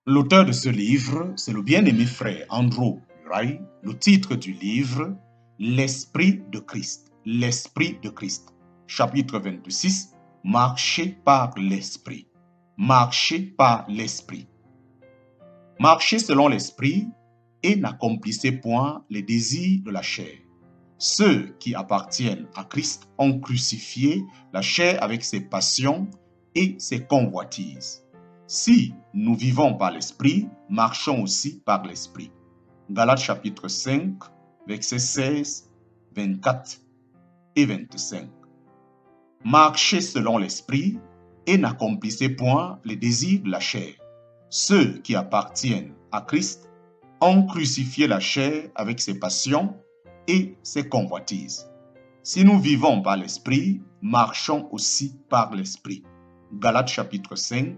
L'auteur de ce livre, c'est le bien-aimé frère Andrew Murray. Le titre du livre, L'Esprit de Christ. L'Esprit de Christ. Chapitre 26, Marcher par l'Esprit. Marcher par l'Esprit. Marchez selon l'Esprit et n'accomplissez point les désirs de la chair. Ceux qui appartiennent à Christ ont crucifié la chair avec ses passions et ses convoitises. Si nous vivons par l'Esprit, marchons aussi par l'Esprit. Galates chapitre 5, versets 16, 24 et 25. Marchez selon l'Esprit et n'accomplissez point les désirs de la chair. Ceux qui appartiennent à Christ ont crucifié la chair avec ses passions et ses convoitises. Si nous vivons par l'Esprit, marchons aussi par l'Esprit. Galates chapitre 5,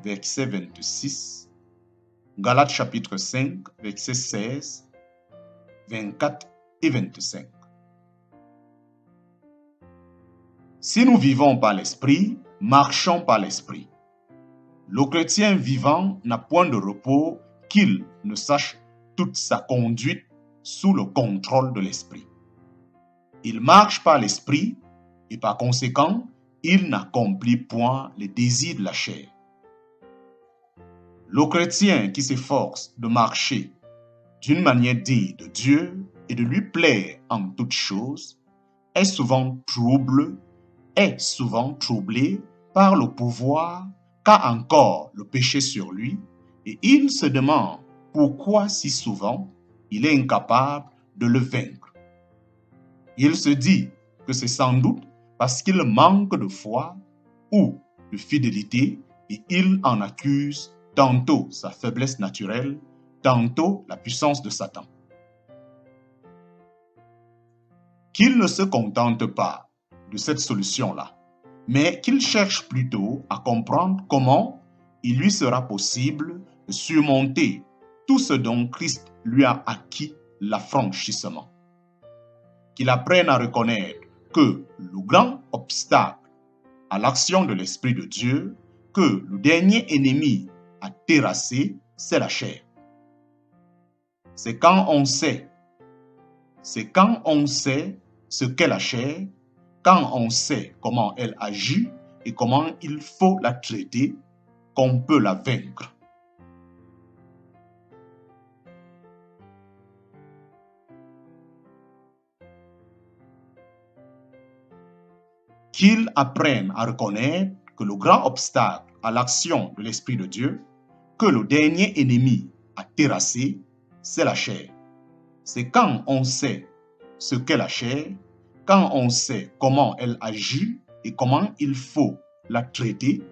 verset 26. Galates chapitre 5, verset 16, 24 et 25. Si nous vivons par l'Esprit, marchons par l'Esprit. Le chrétien vivant n'a point de repos qu'il ne sache toute sa conduite sous le contrôle de l'Esprit. Il marche par l'Esprit et par conséquent, il n'accomplit point les désirs de la chair. Le chrétien qui s'efforce de marcher d'une manière digne de Dieu et de lui plaire en toutes choses est souvent troublé par le pouvoir qu'a encore le péché sur lui, et il se demande pourquoi si souvent il est incapable de le vaincre. Il se dit que c'est sans doute parce qu'il manque de foi ou de fidélité, et il en accuse tantôt sa faiblesse naturelle, tantôt la puissance de Satan. Qu'il ne se contente pas de cette solution-là, mais qu'il cherche plutôt à comprendre comment il lui sera possible de surmonter tout ce dont Christ lui a acquis l'affranchissement. Qu'il apprenne à reconnaître que le grand obstacle à l'action de l'Esprit de Dieu, que le dernier ennemi a terrassé, c'est la chair. C'est quand on sait ce qu'est la chair, quand on sait comment elle agit et comment il faut la traiter, qu'on peut la vaincre. Qu'il apprenne à reconnaître que le grand obstacle à l'action de l'Esprit de Dieu, que le dernier ennemi a terrassé, c'est la chair. C'est quand on sait ce qu'est la chair, quand on sait comment elle agit et comment il faut la traiter,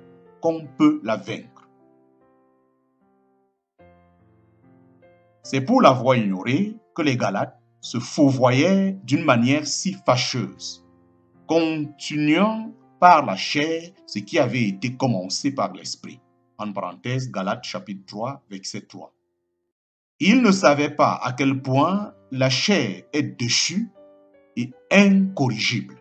qu'on peut la vaincre. C'est pour l'avoir ignoré que les Galates se fourvoyaient d'une manière si fâcheuse, continuant par la chair ce qui avait été commencé par l'Esprit. En parenthèse, Galates chapitre 3, verset 3. Ils ne savaient pas à quel point la chair est déchue et incorrigible.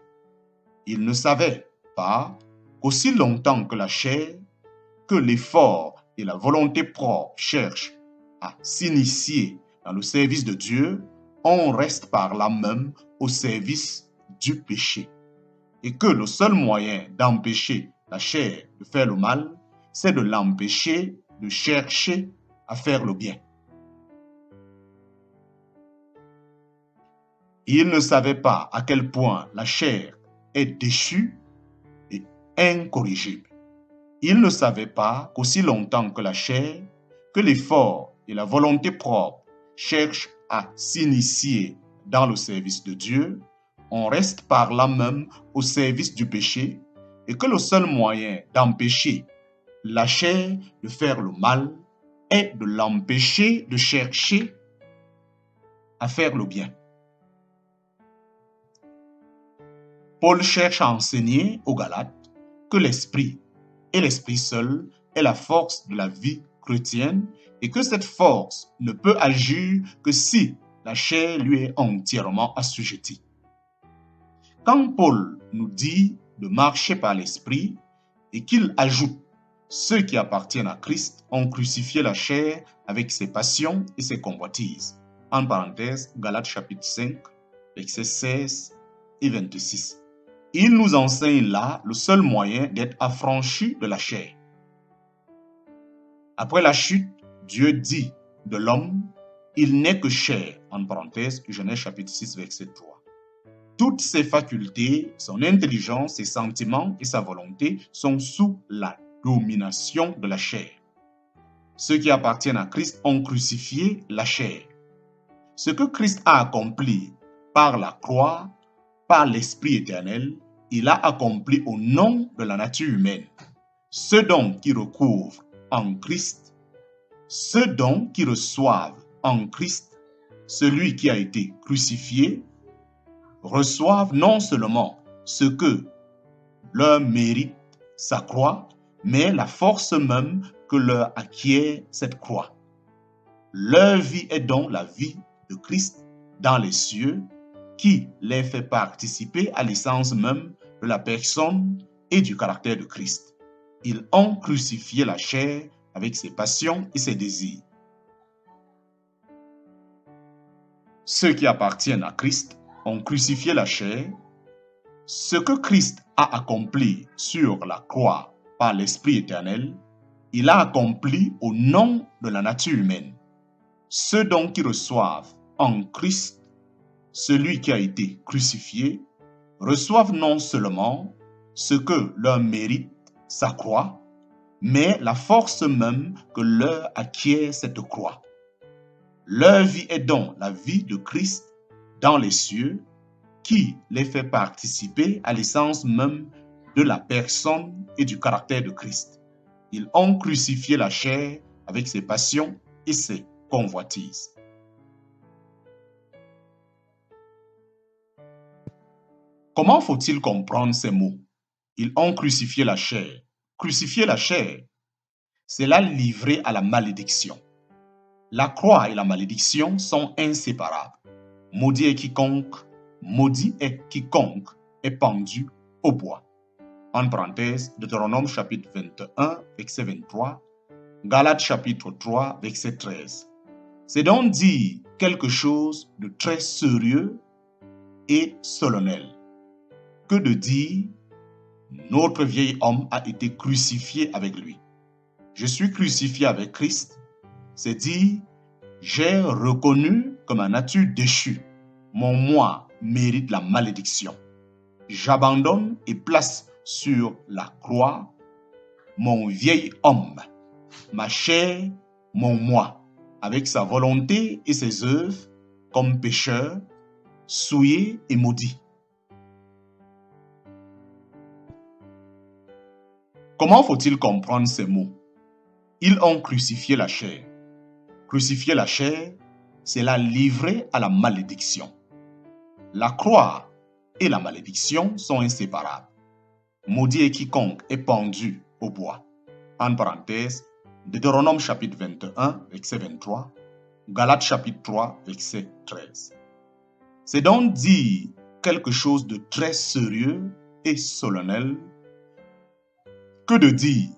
Ils ne savaient pas qu'aussi longtemps que la chair, que l'effort et la volonté propre cherchent à s'initier dans le service de Dieu, on reste par là même au service du péché. Et que le seul moyen d'empêcher la chair de faire le mal, c'est de l'empêcher de chercher à faire le bien. Ils ne savaient pas à quel point la chair est déchue et incorrigible. Ils ne savaient pas qu'aussi longtemps que la chair, que l'effort et la volonté propre cherchent à s'initier dans le service de Dieu, on reste par là même au service du péché, et que le seul moyen d'empêcher la chair de faire le mal est de l'empêcher de chercher à faire le bien. Paul cherche à enseigner aux Galates que l'Esprit et l'Esprit seul est la force de la vie chrétienne et que cette force ne peut agir que si la chair lui est entièrement assujettie. Quand Paul nous dit de marcher par l'Esprit et qu'il ajoute Ceux qui appartiennent à Christ ont crucifié la chair avec ses passions et ses convoitises. En parenthèse, Galates chapitre 5, versets 16 et 26. Il nous enseigne là le seul moyen d'être affranchi de la chair. Après la chute, Dieu dit de l'homme, il n'est que chair, en parenthèse, Genèse chapitre 6, verset 3. Toutes ses facultés, son intelligence, ses sentiments et sa volonté sont sous la domination de la chair. Ceux qui appartiennent à Christ ont crucifié la chair. Ce que Christ a accompli par la croix, par l'Esprit éternel, il a accompli au nom de la nature humaine. Ceux donc qui recouvrent en Christ, ceux donc qui reçoivent en Christ, celui qui a été crucifié, reçoivent non seulement ce que leur mérite sa croix, mais la force même que leur acquiert cette croix. Leur vie est donc la vie de Christ dans les cieux, qui les fait participer à l'essence même de la personne et du caractère de Christ. Ils ont crucifié la chair avec ses passions et ses désirs. Ceux qui appartiennent à Christ ont crucifié la chair. Ce que Christ a accompli sur la croix par l'Esprit éternel, il a accompli au nom de la nature humaine. Ceux donc qui reçoivent en Christ, celui qui a été crucifié, reçoivent non seulement ce que leur mérite sa croix, mais la force même que leur acquiert cette croix. Leur vie est donc la vie de Christ dans les cieux, qui les fait participer à l'essence même de la personne et du caractère de Christ. Ils ont crucifié la chair avec ses passions et ses convoitises. Comment faut-il comprendre ces mots? Ils ont crucifié la chair. Crucifier la chair, c'est la livrer à la malédiction. La croix et la malédiction sont inséparables. Maudit est quiconque est pendu au bois. En parenthèse, Deutéronome chapitre 21, verset 23, Galates chapitre 3, verset 13. C'est donc dire quelque chose de très sérieux et solennel que de dire notre vieil homme a été crucifié avec lui. Je suis crucifié avec Christ, c'est dire j'ai reconnu que ma nature déchue, mon moi, mérite la malédiction. J'abandonne et place sur la croix mon vieil homme, ma chair, mon moi, avec sa volonté et ses œuvres, comme pécheur, souillé et maudit. Comment faut-il comprendre ces mots? Ils ont crucifié la chair. Crucifier la chair, c'est la livrer à la malédiction. La croix et la malédiction sont inséparables. Maudit est quiconque est pendu au bois. En parenthèse, Deutéronome chapitre 21, verset 23, Galates chapitre 3, verset 13. C'est donc dire quelque chose de très sérieux et solennel que de dire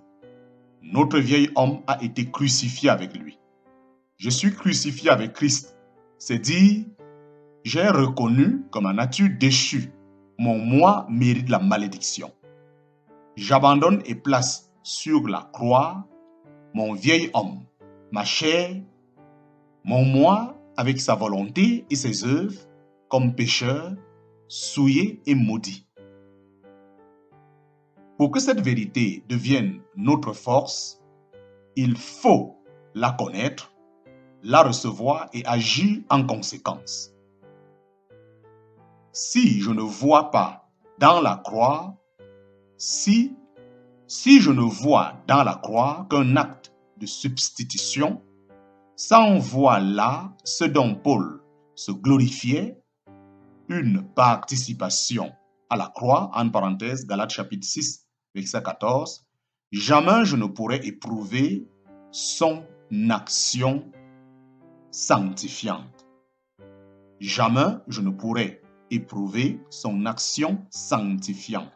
notre vieil homme a été crucifié avec lui. Je suis crucifié avec Christ. C'est dire j'ai reconnu que ma nature déchue, mon moi mérite la malédiction. J'abandonne et place sur la croix mon vieil homme, ma chair, mon moi avec sa volonté et ses œuvres, comme pécheur, souillé et maudit. Pour que cette vérité devienne notre force, il faut la connaître, la recevoir et agir en conséquence. Si je ne vois pas dans la croix, si je ne vois dans la croix qu'un acte de substitution, sans voir là ce dont Paul se glorifiait, une participation à la croix, en parenthèse, Galates chapitre 6, verset 14, jamais je ne pourrais éprouver son action sanctifiante. Jamais je ne pourrais éprouver son action sanctifiante.